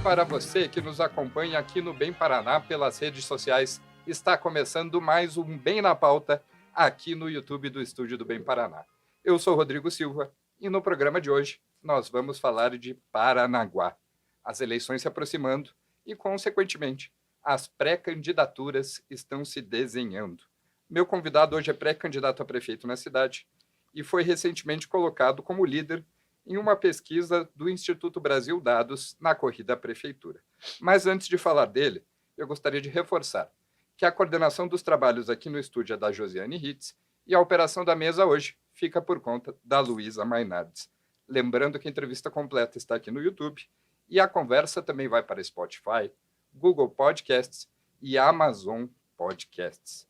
Para você que nos acompanha aqui no Bem Paraná pelas redes sociais, está começando mais um Bem na Pauta aqui no YouTube do Estúdio do Bem Paraná. Eu sou Rodrigo Silva e no programa de hoje nós vamos falar de Paranaguá. As eleições se aproximando e, consequentemente, as pré-candidaturas estão se desenhando. Meu convidado hoje é pré-candidato a prefeito na cidade e foi recentemente colocado como líder em uma pesquisa do Instituto Brasil Dados na corrida à prefeitura. Mas antes de falar dele, eu gostaria de reforçar que a coordenação dos trabalhos aqui no estúdio é da Josiane Ritz e a operação da mesa hoje fica por conta da Luísa Mainardes. Lembrando que a entrevista completa está aqui no YouTube e a conversa também vai para Spotify, Google Podcasts e Amazon Podcasts.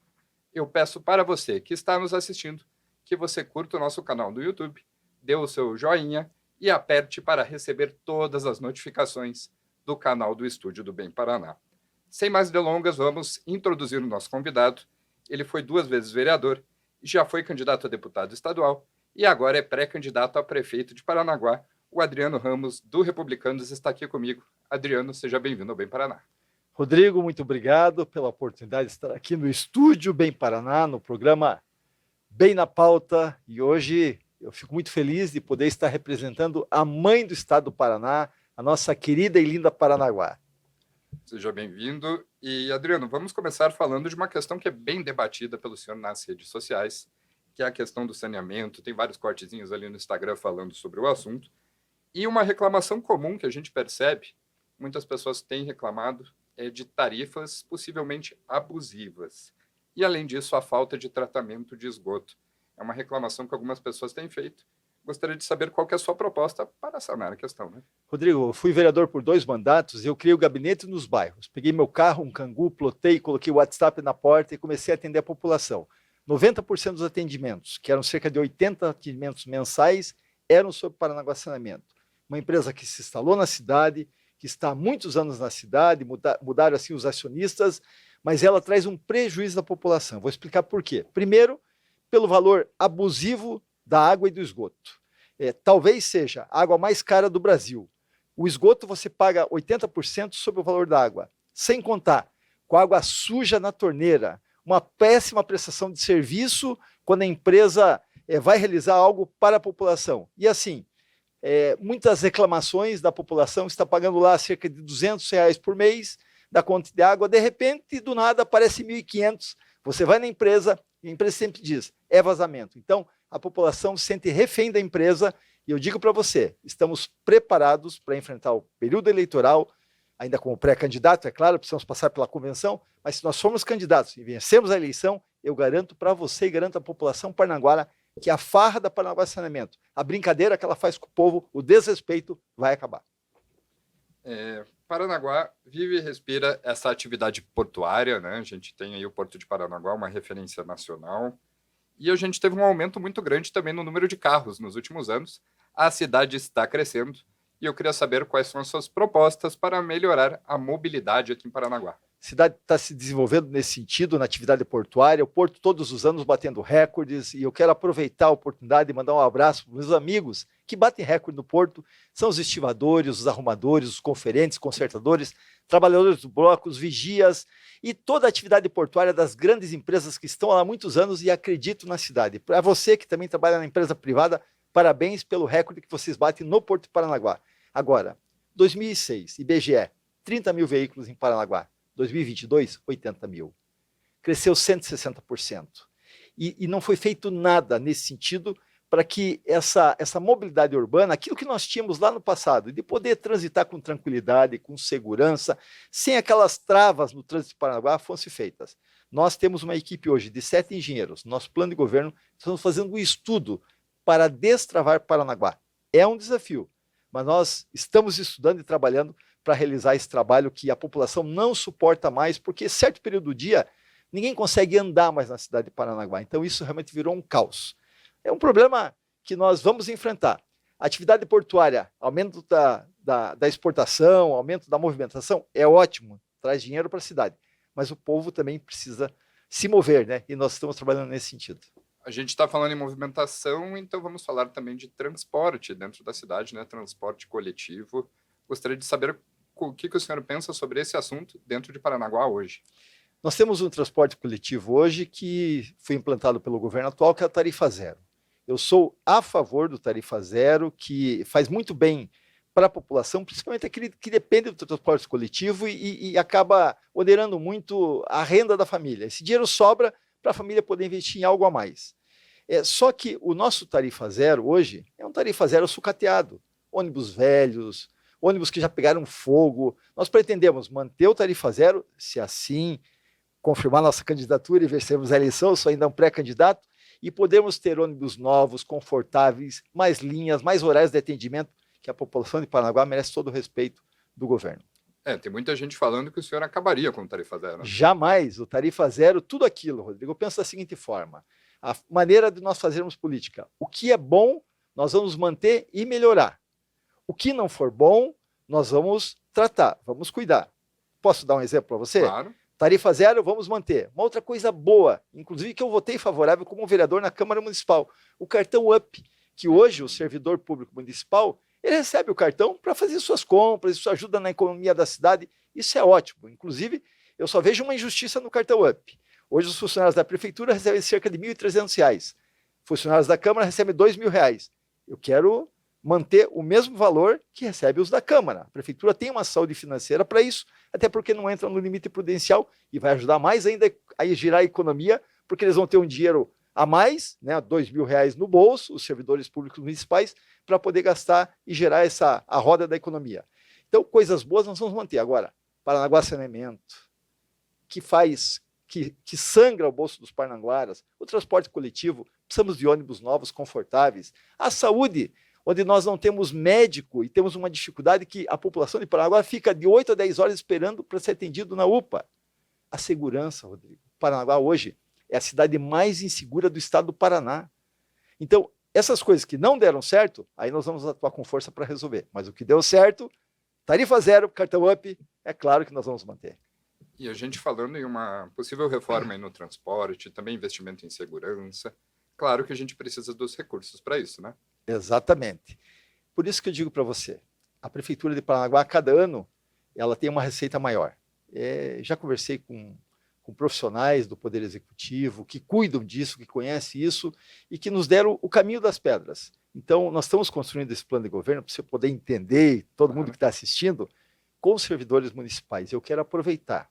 Eu peço para você que está nos assistindo que você curta o nosso canal no YouTube, dê o seu joinha e aperte para receber todas as notificações do canal do Estúdio do Bem Paraná. Sem mais delongas, vamos introduzir o nosso convidado. Ele foi 2 vezes vereador, já foi candidato a deputado estadual e agora é pré-candidato a prefeito de Paranaguá. O Adriano Ramos, do Republicanos, está aqui comigo. Adriano, seja bem-vindo ao Bem Paraná. Rodrigo, muito obrigado pela oportunidade de estar aqui no Estúdio Bem Paraná, no programa Bem na Pauta, e hoje eu fico muito feliz de poder estar representando a mãe do estado do Paraná, a nossa querida e linda Paranaguá. Seja bem-vindo. E, Adriano, vamos começar falando de uma questão que é bem debatida pelo senhor nas redes sociais, que é a questão do saneamento. Tem vários cortezinhos ali no Instagram falando sobre o assunto. E uma reclamação comum que a gente percebe, muitas pessoas têm reclamado, é de tarifas possivelmente abusivas. E, além disso, a falta de tratamento de esgoto. É uma reclamação que algumas pessoas têm feito. Gostaria de saber qual que é a sua proposta para sanar a questão, né? Rodrigo, eu fui vereador por 2 mandatos e eu criei o gabinete nos bairros. Peguei meu carro, um Kangoo, plotei, coloquei o WhatsApp na porta e comecei a atender a população. 90% dos atendimentos, que eram cerca de 80 atendimentos mensais, eram sobre Paranaguá Saneamento. Uma empresa que se instalou na cidade, que está há muitos anos na cidade, mudaram assim os acionistas, mas ela traz um prejuízo à população. Vou explicar por quê. Primeiro, pelo valor abusivo da água e do esgoto. Talvez seja a água mais cara do Brasil. O esgoto você paga 80% sobre o valor da água, sem contar com a água suja na torneira, uma péssima prestação de serviço quando a empresa vai realizar algo para a população. E assim, muitas reclamações da população, está pagando lá cerca de R$200 por mês da conta de água, de repente, do nada, aparece 1.500. Você vai na empresa, e a empresa sempre diz, é vazamento. Então, a população se sente refém da empresa, e eu digo para você, estamos preparados para enfrentar o período eleitoral, ainda como pré-candidato, é claro, precisamos passar pela convenção, mas se nós formos candidatos e vencemos a eleição, eu garanto para você e garanto à população paranaguara que a farra da Paranaguá Saneamento, a brincadeira que ela faz com o povo, o desrespeito, vai acabar. Paranaguá vive e respira essa atividade portuária, né? A gente tem aí o Porto de Paranaguá, uma referência nacional, e a gente teve um aumento muito grande também no número de carros nos últimos anos. A cidade está crescendo e eu queria saber quais são as suas propostas para melhorar a mobilidade aqui em Paranaguá. A cidade está se desenvolvendo nesse sentido, na atividade portuária, o Porto todos os anos batendo recordes, e eu quero aproveitar a oportunidade de mandar um abraço para os meus amigos que batem recorde no Porto, são os estivadores, os arrumadores, os conferentes, consertadores, trabalhadores do bloco, os vigias e toda a atividade portuária das grandes empresas que estão lá há muitos anos e acreditam na cidade. Para você que também trabalha na empresa privada, parabéns pelo recorde que vocês batem no Porto de Paranaguá. Agora, 2006, IBGE, 30 mil veículos em Paranaguá. 2022, 80 mil. Cresceu 160%. E não foi feito nada nesse sentido para que essa mobilidade urbana, aquilo que nós tínhamos lá no passado, de poder transitar com tranquilidade, com segurança, sem aquelas travas no trânsito de Paranaguá, fossem feitas. Nós temos uma equipe hoje de 7 engenheiros. Nosso plano de governo, estamos fazendo um estudo para destravar Paranaguá. É um desafio, mas nós estamos estudando e trabalhando para realizar esse trabalho que a população não suporta mais, porque certo período do dia ninguém consegue andar mais na cidade de Paranaguá. Então isso realmente virou um caos. É um problema que nós vamos enfrentar. A atividade portuária, aumento da exportação, aumento da movimentação, é ótimo, traz dinheiro para a cidade. Mas o povo também precisa se mover, né? E nós estamos trabalhando nesse sentido. A gente está falando em movimentação, então vamos falar também de transporte dentro da cidade, né? Transporte coletivo. Gostaria de saber o que o senhor pensa sobre esse assunto dentro de Paranaguá hoje? Nós temos um transporte coletivo hoje que foi implantado pelo governo atual, que é a tarifa zero. Eu sou a favor do tarifa zero, que faz muito bem para a população, principalmente aquele que depende do transporte coletivo e acaba onerando muito a renda da família. Esse dinheiro sobra para a família poder investir em algo a mais. Só que o nosso tarifa zero hoje é um tarifa zero sucateado. Ônibus velhos, ônibus que já pegaram fogo. Nós pretendemos manter o tarifa zero, se assim confirmar nossa candidatura e vencermos a eleição, sou ainda um pré-candidato, e podemos ter ônibus novos, confortáveis, mais linhas, mais horários de atendimento, que a população de Paranaguá merece todo o respeito do governo. Tem muita gente falando que o senhor acabaria com o tarifa zero. Jamais. O tarifa zero, tudo aquilo, Rodrigo, eu penso da seguinte forma, a maneira de nós fazermos política. O que é bom, nós vamos manter e melhorar. O que não for bom, nós vamos tratar, vamos cuidar. Posso dar um exemplo para você? Claro. Tarifa zero, vamos manter. Uma outra coisa boa, inclusive que eu votei favorável como vereador na Câmara Municipal, o cartão UP, que hoje o servidor público municipal, ele recebe o cartão para fazer suas compras, isso ajuda na economia da cidade, isso é ótimo. Inclusive, eu só vejo uma injustiça no cartão UP. Hoje os funcionários da prefeitura recebem cerca de R$ 1.300. Funcionários da Câmara recebem R$ 2.000. Eu quero manter o mesmo valor que recebe os da Câmara. A prefeitura tem uma saúde financeira para isso, até porque não entra no limite prudencial e vai ajudar mais ainda a girar a economia, porque eles vão ter um dinheiro a mais, né, R$ 2.000 no bolso, os servidores públicos municipais, para poder gastar e gerar a roda da economia. Então, coisas boas nós vamos manter. Agora, Paranaguá Saneamento, que sangra o bolso dos paranaguaras, o transporte coletivo, precisamos de ônibus novos, confortáveis, a saúde, onde nós não temos médico e temos uma dificuldade que a população de Paranaguá fica de 8 a 10 horas esperando para ser atendido na UPA. A segurança, Rodrigo. Paranaguá hoje é a cidade mais insegura do estado do Paraná. Então, essas coisas que não deram certo, aí nós vamos atuar com força para resolver. Mas o que deu certo, tarifa zero, cartão UP, é claro que nós vamos manter. E a gente falando em uma possível reforma aí no transporte, também investimento em segurança, claro que a gente precisa dos recursos para isso, né? Exatamente. Por isso que eu digo para você, a Prefeitura de Paranaguá, a cada ano, ela tem uma receita maior. Já conversei com profissionais do Poder Executivo que cuidam disso, que conhecem isso e que nos deram o caminho das pedras. Então, nós estamos construindo esse plano de governo para você poder entender, todo mundo que está assistindo, com os servidores municipais. Eu quero aproveitar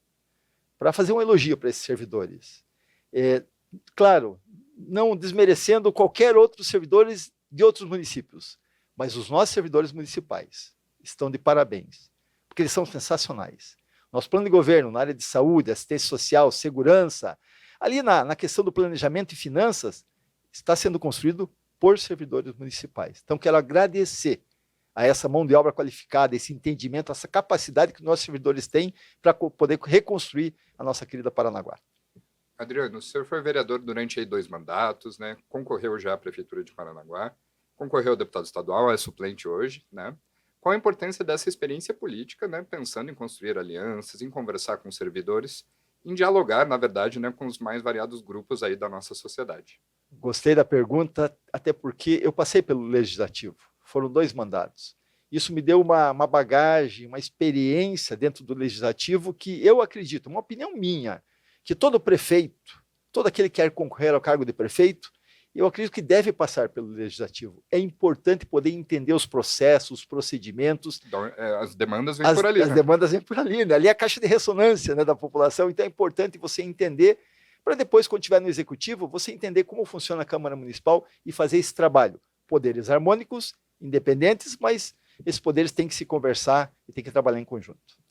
para fazer um elogio para esses servidores. Claro, não desmerecendo qualquer outros servidores de outros municípios, mas os nossos servidores municipais estão de parabéns, porque eles são sensacionais. Nosso plano de governo na área de saúde, assistência social, segurança, ali na questão do planejamento e finanças, está sendo construído por servidores municipais. Então, quero agradecer a essa mão de obra qualificada, esse entendimento, essa capacidade que nossos servidores têm para poder reconstruir a nossa querida Paranaguá. Adriano, o senhor foi vereador durante aí 2 mandatos, né? Concorreu já à Prefeitura de Paranaguá, concorreu ao deputado estadual, é suplente hoje, né? Qual a importância dessa experiência política, né? Pensando em construir alianças, em conversar com os servidores, em dialogar, na verdade, né, com os mais variados grupos aí da nossa sociedade? Gostei da pergunta, até porque eu passei pelo Legislativo, foram 2 mandatos. Isso me deu uma bagagem, uma experiência dentro do Legislativo que eu acredito, uma opinião minha, que todo prefeito, todo aquele que quer concorrer ao cargo de prefeito, eu acredito que deve passar pelo Legislativo. É importante poder entender os processos, os procedimentos. Então, as demandas vêm por ali, As demandas vêm por ali, né? Ali é a caixa de ressonância, né, da população, então é importante você entender, para depois, quando estiver no Executivo, você entender como funciona a Câmara Municipal e fazer esse trabalho. Poderes harmônicos, independentes, mas esses poderes têm que se conversar e têm que trabalhar em conjunto.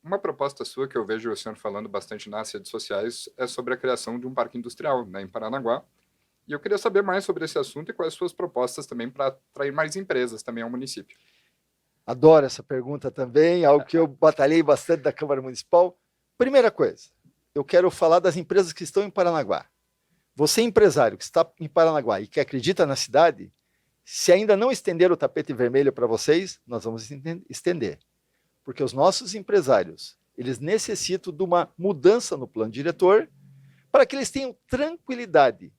Uma proposta sua, que eu vejo o senhor falando bastante nas redes sociais, é sobre a criação de um parque industrial, né, em Paranaguá. E eu queria saber mais sobre esse assunto e quais as suas propostas também para atrair mais empresas também ao município. Adoro essa pergunta também, algo que eu batalhei bastante da Câmara Municipal. Primeira coisa, eu quero falar das empresas que estão em Paranaguá. Você, empresário que está em Paranaguá e que acredita na cidade, se ainda não estenderam o tapete vermelho para vocês, nós vamos estender. Porque os nossos empresários, eles necessitam de uma mudança no plano diretor para que eles tenham tranquilidade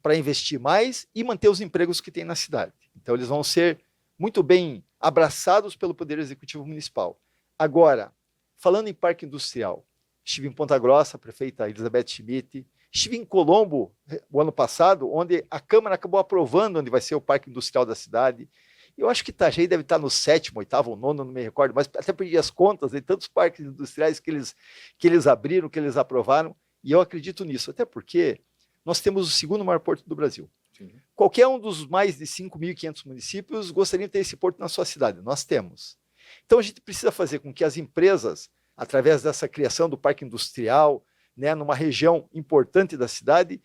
para investir mais e manter os empregos que tem na cidade. Então, eles vão ser muito bem abraçados pelo Poder Executivo Municipal. Agora, falando em parque industrial, estive em Ponta Grossa, a prefeita Elizabeth Schmidt, estive em Colombo o ano passado, onde a Câmara acabou aprovando onde vai ser o parque industrial da cidade. Eu acho que Itajaí deve estar no 7º, 8º ou 9º, não me recordo, mas até perdi as contas de tantos parques industriais que eles abriram, que eles aprovaram, e eu acredito nisso, até porque nós temos o segundo maior porto do Brasil. Sim. Qualquer um dos mais de 5.500 municípios gostaria de ter esse porto na sua cidade, nós temos. Então a gente precisa fazer com que as empresas, através dessa criação do parque industrial, né, numa região importante da cidade,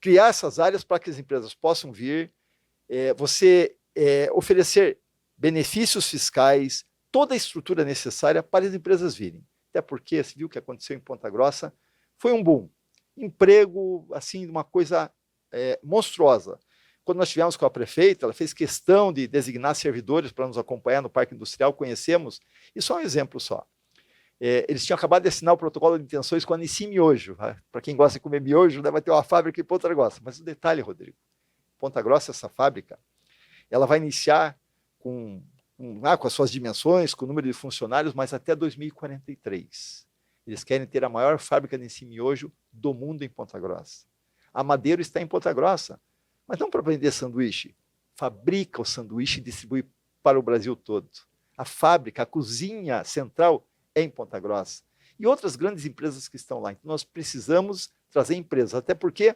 criar essas áreas para que as empresas possam vir, oferecer benefícios fiscais, toda a estrutura necessária para as empresas virem. Até porque, você viu o que aconteceu em Ponta Grossa, foi um boom. Emprego, assim, uma coisa monstruosa. Quando nós tivemos com a prefeita, ela fez questão de designar servidores para nos acompanhar no Parque Industrial, conhecemos, e só um exemplo só. Eles tinham acabado de assinar o protocolo de intenções com a Nissin Miojo. Para quem gosta de comer miojo, vai ter uma fábrica em Ponta Grossa. Mas o detalhe, Rodrigo, Ponta Grossa, essa fábrica, ela vai iniciar com as suas dimensões, com o número de funcionários, mas até 2043. Eles querem ter a maior fábrica de Nissin Miojo do mundo em Ponta Grossa. A Madeiro está em Ponta Grossa, mas não para vender sanduíche. Fabrica o sanduíche e distribui para o Brasil todo. A fábrica, a cozinha central é em Ponta Grossa. E outras grandes empresas que estão lá. Então nós precisamos trazer empresas, até porque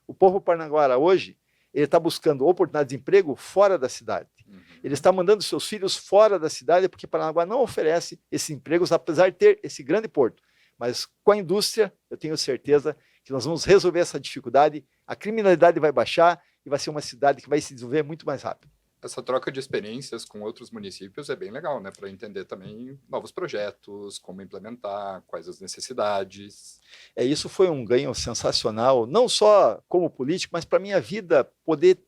o povo paranaguara hoje, ele está buscando oportunidades de emprego fora da cidade. Uhum. Ele está mandando seus filhos fora da cidade porque Paranaguá não oferece esses empregos, apesar de ter esse grande porto. Mas com a indústria, eu tenho certeza que nós vamos resolver essa dificuldade, a criminalidade vai baixar e vai ser uma cidade que vai se desenvolver muito mais rápido. Essa troca de experiências com outros municípios é bem legal, né? Para entender também novos projetos, como implementar, quais as necessidades. Isso foi um ganho sensacional, não só como político, mas para a minha vida, poder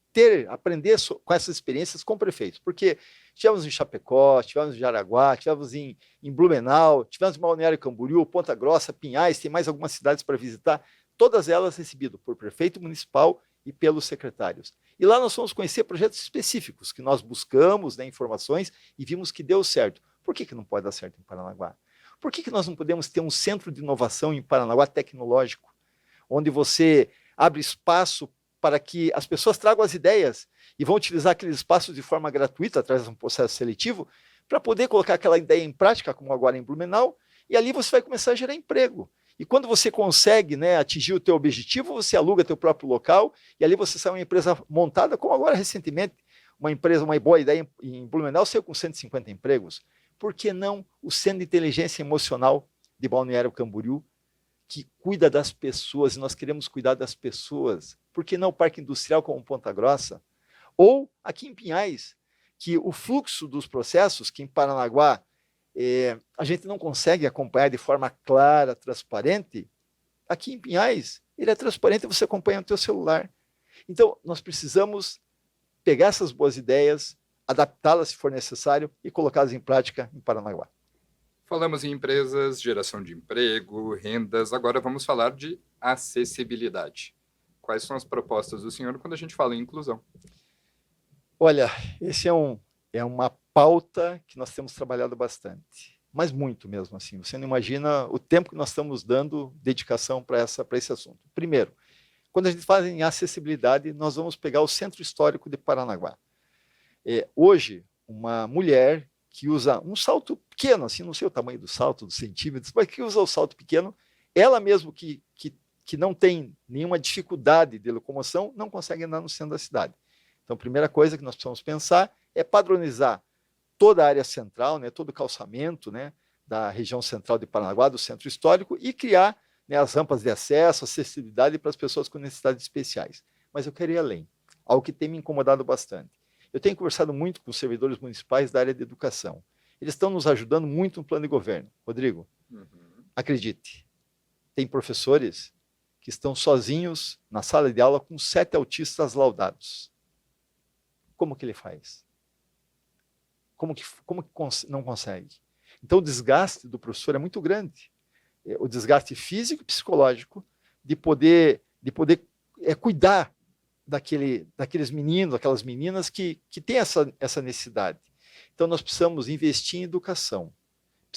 aprender com essas experiências com prefeitos. Porque tivemos em Chapecó, tivemos em Jaraguá, tivemos em Blumenau, tivemos em Balneário Camboriú, Ponta Grossa, Pinhais, tem mais algumas cidades para visitar, todas elas recebidas por prefeito municipal e pelos secretários. E lá nós fomos conhecer projetos específicos que nós buscamos, né, informações e vimos que deu certo. Por que não pode dar certo em Paranaguá? Por que nós não podemos ter um centro de inovação em Paranaguá tecnológico, onde você abre espaço para que as pessoas tragam as ideias e vão utilizar aqueles espaços de forma gratuita, através de um processo seletivo, para poder colocar aquela ideia em prática, como agora em Blumenau, e ali você vai começar a gerar emprego. E quando você consegue, né, atingir o teu objetivo, você aluga teu próprio local e ali você sai uma empresa montada, como agora recentemente, uma boa ideia em Blumenau saiu com 150 empregos. Por que não o Centro de Inteligência Emocional de Balneário Camboriú, que cuida das pessoas, e nós queremos cuidar das pessoas? Por que não o Parque Industrial como Ponta Grossa? Ou aqui em Pinhais, que o fluxo dos processos, que em Paranaguá a gente não consegue acompanhar de forma clara, transparente, aqui em Pinhais, ele é transparente e você acompanha no teu celular. Então, nós precisamos pegar essas boas ideias, adaptá-las se for necessário e colocá-las em prática em Paranaguá. Falamos em empresas, geração de emprego, rendas, agora vamos falar de acessibilidade. Quais são as propostas do senhor quando a gente fala em inclusão? Olha, esse é uma pauta que nós temos trabalhado bastante, mas muito mesmo assim. Você não imagina o tempo que nós estamos dando dedicação para esse assunto. Primeiro, quando a gente fala em acessibilidade, nós vamos pegar o Centro Histórico de Paranaguá. Hoje, uma mulher que usa um salto pequeno, assim, não sei o tamanho do salto, dos centímetros, mas que usa o salto pequeno, ela mesmo que não tem nenhuma dificuldade de locomoção, não consegue andar no centro da cidade. Então, a primeira coisa que nós precisamos pensar é padronizar toda a área central, né, todo o calçamento, né, da região central de Paranaguá, do centro histórico, e criar, né, as rampas de acesso, acessibilidade para as pessoas com necessidades especiais. Mas eu quero ir além, algo que tem me incomodado bastante. Eu tenho conversado muito com os servidores municipais da área de educação. Eles estão nos ajudando muito no plano de governo. Rodrigo, acredite, tem professores que estão sozinhos na sala de aula com 7 autistas laudados. Como que ele faz? Como que não consegue? Então, o desgaste do professor é muito grande. O desgaste físico e psicológico de poder cuidar daqueles meninos, daquelas meninas que têm essa necessidade. Então, nós precisamos investir em educação.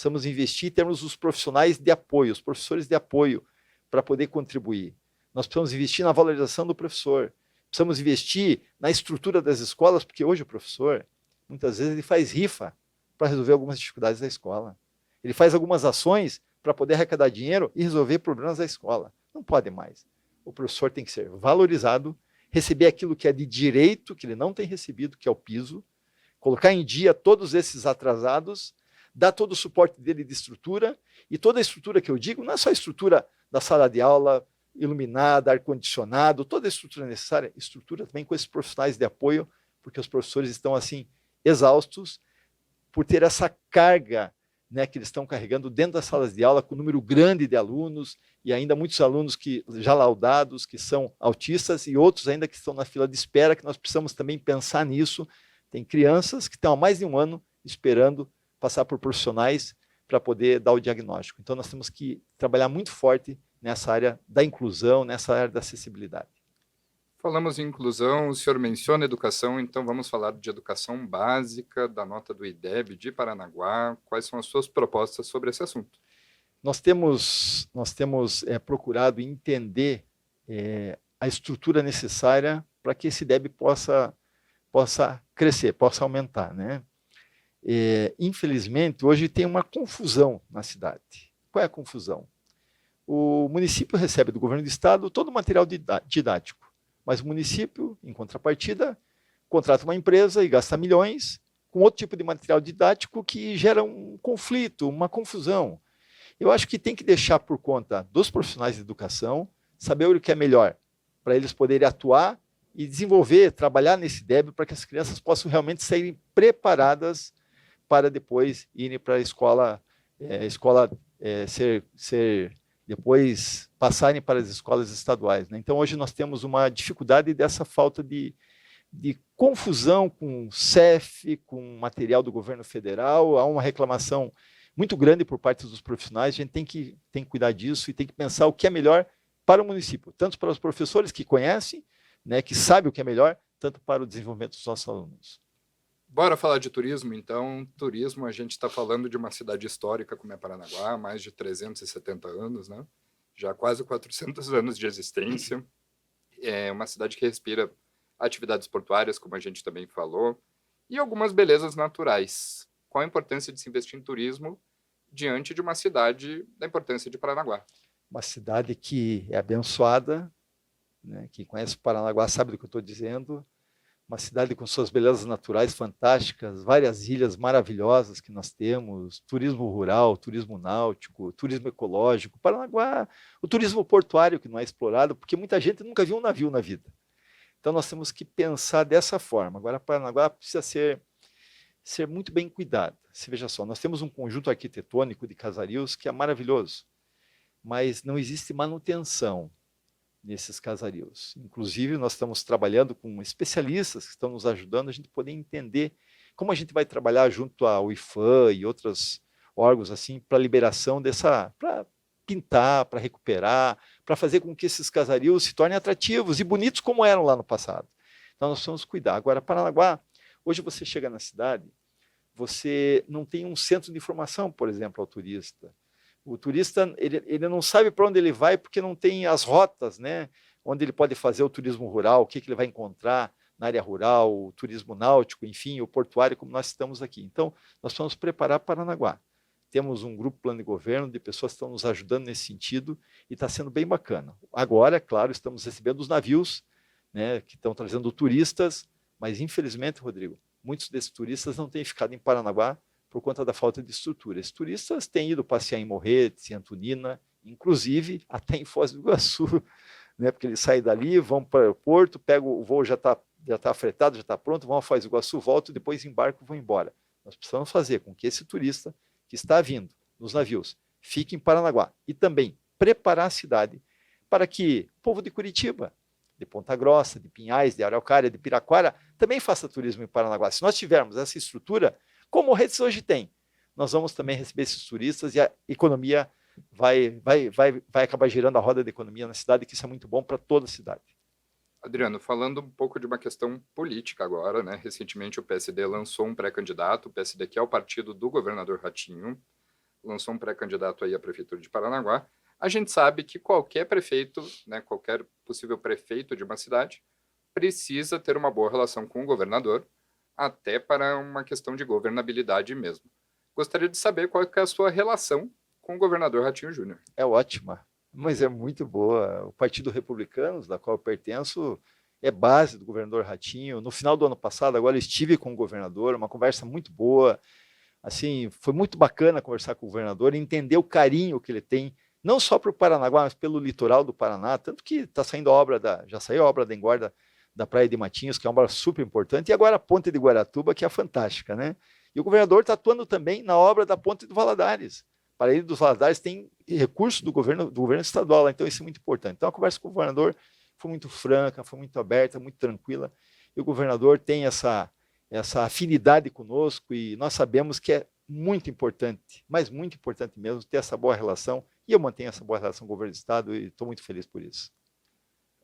precisamos investir em termos dos profissionais de apoio, os professores de apoio, para poder contribuir. Nós precisamos investir na valorização do professor, precisamos investir na estrutura das escolas, porque hoje o professor, muitas vezes, ele faz rifa para resolver algumas dificuldades da escola. Ele faz algumas ações para poder arrecadar dinheiro e resolver problemas da escola. Não pode mais. O professor tem que ser valorizado, receber aquilo que é de direito, que ele não tem recebido, que é o piso, colocar em dia todos esses atrasados, dar todo o suporte dele de estrutura, e toda a estrutura que eu digo não é só a estrutura da sala de aula, iluminada, ar-condicionado, toda a estrutura necessária, estrutura também com esses profissionais de apoio, porque os professores estão assim exaustos por ter essa carga, né, que eles estão carregando dentro das salas de aula, com um número grande de alunos, e ainda muitos alunos que já laudados, que são autistas, e outros ainda que estão na fila de espera, que nós precisamos também pensar nisso. Tem crianças que estão há mais de um ano esperando passar por profissionais para poder dar o diagnóstico. Então, nós temos que trabalhar muito forte nessa área da inclusão, nessa área da acessibilidade. Falamos em inclusão, o senhor menciona educação, então vamos falar de educação básica, da nota do IDEB de Paranaguá. Quais são as suas propostas sobre esse assunto? Nós temos procurado entender a estrutura necessária para que esse IDEB possa crescer, possa aumentar, né? Infelizmente, hoje tem uma confusão na cidade. Qual é a confusão? O município recebe do governo do estado todo o material didático, mas o município, em contrapartida, contrata uma empresa e gasta milhões com outro tipo de material didático que gera um conflito, uma confusão. Eu acho que tem que deixar por conta dos profissionais de educação saber o que é melhor para eles poderem atuar e desenvolver, trabalhar nesse IDEB para que as crianças possam realmente saírem preparadas para depois irem para a escola, depois passarem para as escolas estaduais, né? Então, hoje nós temos uma dificuldade dessa falta de confusão com o CEF, com material do governo federal. Há uma reclamação muito grande por parte dos profissionais. A gente tem que cuidar disso e tem que pensar o que é melhor para o município, tanto para os professores que conhecem, né, que sabem o que é melhor, tanto para o desenvolvimento dos nossos alunos. Bora falar de turismo, então. Turismo, a gente está falando de uma cidade histórica como é Paranaguá, mais de 370 anos, né? Já quase 400 anos de existência. É uma cidade que respira atividades portuárias, como a gente também falou, e algumas belezas naturais. Qual a importância de se investir em turismo diante de uma cidade da importância de Paranaguá? Uma cidade que é abençoada, né? Quem conhece Paranaguá sabe do que eu estou dizendo. Uma cidade com suas belezas naturais fantásticas, várias ilhas maravilhosas que nós temos, turismo rural, turismo náutico, turismo ecológico. Paranaguá, o turismo portuário que não é explorado, porque muita gente nunca viu um navio na vida. Então nós temos que pensar dessa forma. Agora, Paranaguá precisa ser muito bem cuidado. Se veja só, nós temos um conjunto arquitetônico de casarios que é maravilhoso, mas não existe manutenção nesses casarios. Inclusive, nós estamos trabalhando com especialistas que estão nos ajudando a gente poder entender como a gente vai trabalhar junto ao IFAM e outros órgãos assim para liberação para pintar, para recuperar, para fazer com que esses casarios se tornem atrativos e bonitos como eram lá no passado. Então, nós precisamos cuidar. Agora, Paranaguá, hoje você chega na cidade, você não tem um centro de informação, por exemplo, ao turista. O turista ele não sabe para onde ele vai porque não tem as rotas, né? Onde ele pode fazer o turismo rural, o que ele vai encontrar na área rural, o turismo náutico, enfim, o portuário, como nós estamos aqui. Então, nós vamos preparar Paranaguá. Temos um grupo plano de governo de pessoas que estão nos ajudando nesse sentido e está sendo bem bacana. Agora, é claro, estamos recebendo os navios, né, que estão trazendo turistas, mas infelizmente, Rodrigo, muitos desses turistas não têm ficado em Paranaguá por conta da falta de estrutura. Esses turistas têm ido passear em Morretes, em Antonina, inclusive até em Foz do Iguaçu, né? Porque eles saem dali, vão para o aeroporto, pegam o voo, já tá afretado, já está pronto, vão a Foz do Iguaçu, voltam, depois embarcam e vão embora. Nós precisamos fazer com que esse turista que está vindo nos navios fique em Paranaguá e também preparar a cidade para que o povo de Curitiba, de Ponta Grossa, de Pinhais, de Araucária, de Piraquara, também faça turismo em Paranaguá. Se nós tivermos essa estrutura, como o Morretes hoje tem, nós vamos também receber esses turistas e a economia vai acabar girando a roda da economia na cidade, que isso é muito bom para toda a cidade. Adriano, falando um pouco de uma questão política agora, né? Recentemente o PSD lançou um pré-candidato, o PSD que é o partido do governador Ratinho, lançou um pré-candidato aí à Prefeitura de Paranaguá. A gente sabe que qualquer prefeito, né, qualquer possível prefeito de uma cidade, precisa ter uma boa relação com o governador, até para uma questão de governabilidade mesmo. Gostaria de saber qual é a sua relação com o governador Ratinho Júnior. É ótima, mas é muito boa. O Partido Republicano, da qual eu pertenço, é base do governador Ratinho. No final do ano passado, agora eu estive com o governador, uma conversa muito boa. Assim, foi muito bacana conversar com o governador, entender o carinho que ele tem, não só para o Paranaguá, mas pelo litoral do Paraná, tanto que está saindo a obra já saiu a obra da engorda da Praia de Matinhos, que é uma obra super importante, e agora a Ponte de Guaratuba, que é fantástica, né? E o governador está atuando também na obra da Ponte do Valadares. Para ele dos Valadares tem recursos do governo estadual, então isso é muito importante. Então a conversa com o governador foi muito franca, foi muito aberta, muito tranquila, e o governador tem essa afinidade conosco, e nós sabemos que é muito importante, mas muito importante mesmo, ter essa boa relação, e eu mantenho essa boa relação com o governo do Estado, e estou muito feliz por isso.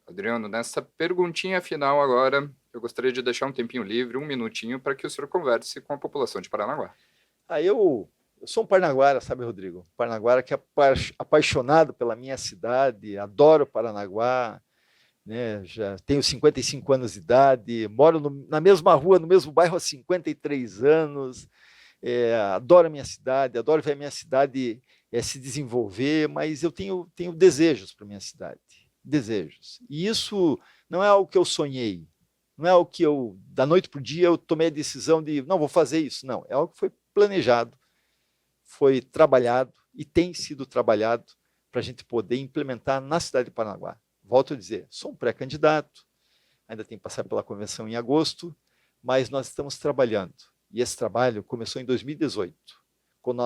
Adriano, nessa perguntinha final agora, eu gostaria de deixar um tempinho livre, um minutinho, para que o senhor converse com a população de Paranaguá. Eu sou um parnaguara, sabe, Rodrigo? Parnaguara que é apaixonado pela minha cidade, adoro Paranaguá, né? Já tenho 55 anos de idade, moro na mesma rua, no mesmo bairro há 53 anos, adoro a minha cidade, adoro ver a minha cidade se desenvolver, mas eu tenho desejos para a minha cidade, desejos. E isso não é algo que eu sonhei, não é algo que da noite para o dia, eu tomei a decisão de, não, vou fazer isso. Não, é algo que foi planejado, foi trabalhado e tem sido trabalhado para a gente poder implementar na cidade de Paranaguá. Volto a dizer, sou um pré-candidato, ainda tem que passar pela convenção em agosto, mas nós estamos trabalhando. E esse trabalho começou em 2018, quando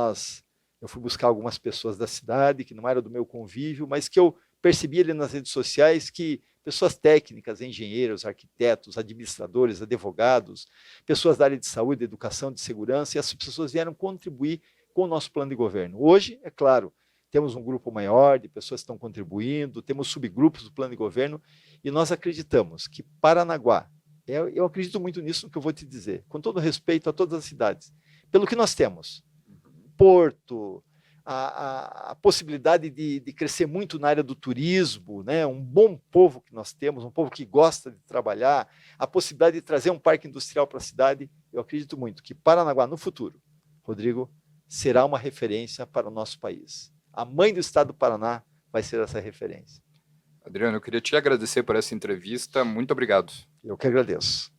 eu fui buscar algumas pessoas da cidade, que não eram do meu convívio, mas que eu percebi ali nas redes sociais que pessoas técnicas, engenheiros, arquitetos, administradores, advogados, pessoas da área de saúde, educação, de segurança, e essas pessoas vieram contribuir com o nosso plano de governo. Hoje, é claro, temos um grupo maior de pessoas que estão contribuindo, temos subgrupos do plano de governo, e nós acreditamos que Paranaguá, eu acredito muito nisso, no que eu vou te dizer, com todo respeito a todas as cidades, pelo que nós temos, porto, a possibilidade de crescer muito na área do turismo, né? Um bom povo que nós temos, um povo que gosta de trabalhar, a possibilidade de trazer um parque industrial para a cidade, eu acredito muito que Paranaguá, no futuro, Rodrigo, será uma referência para o nosso país. A mãe do estado do Paraná vai ser essa referência. Adriano, eu queria te agradecer por essa entrevista, muito obrigado. Eu que agradeço.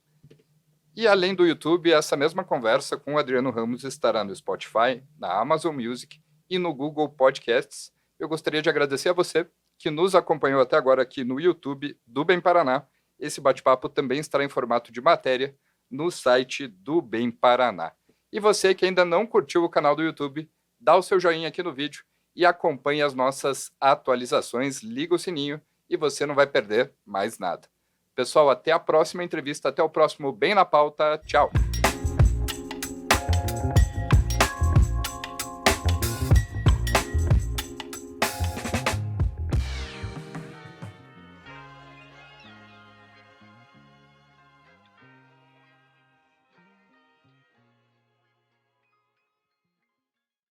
E além do YouTube, essa mesma conversa com o Adriano Ramos estará no Spotify, na Amazon Music e no Google Podcasts. Eu gostaria de agradecer a você que nos acompanhou até agora aqui no YouTube do Bem Paraná. Esse bate-papo também estará em formato de matéria no site do Bem Paraná. E você que ainda não curtiu o canal do YouTube, dá o seu joinha aqui no vídeo e acompanhe as nossas atualizações, liga o sininho e você não vai perder mais nada. Pessoal, até a próxima entrevista, até o próximo Bem na Pauta. Tchau!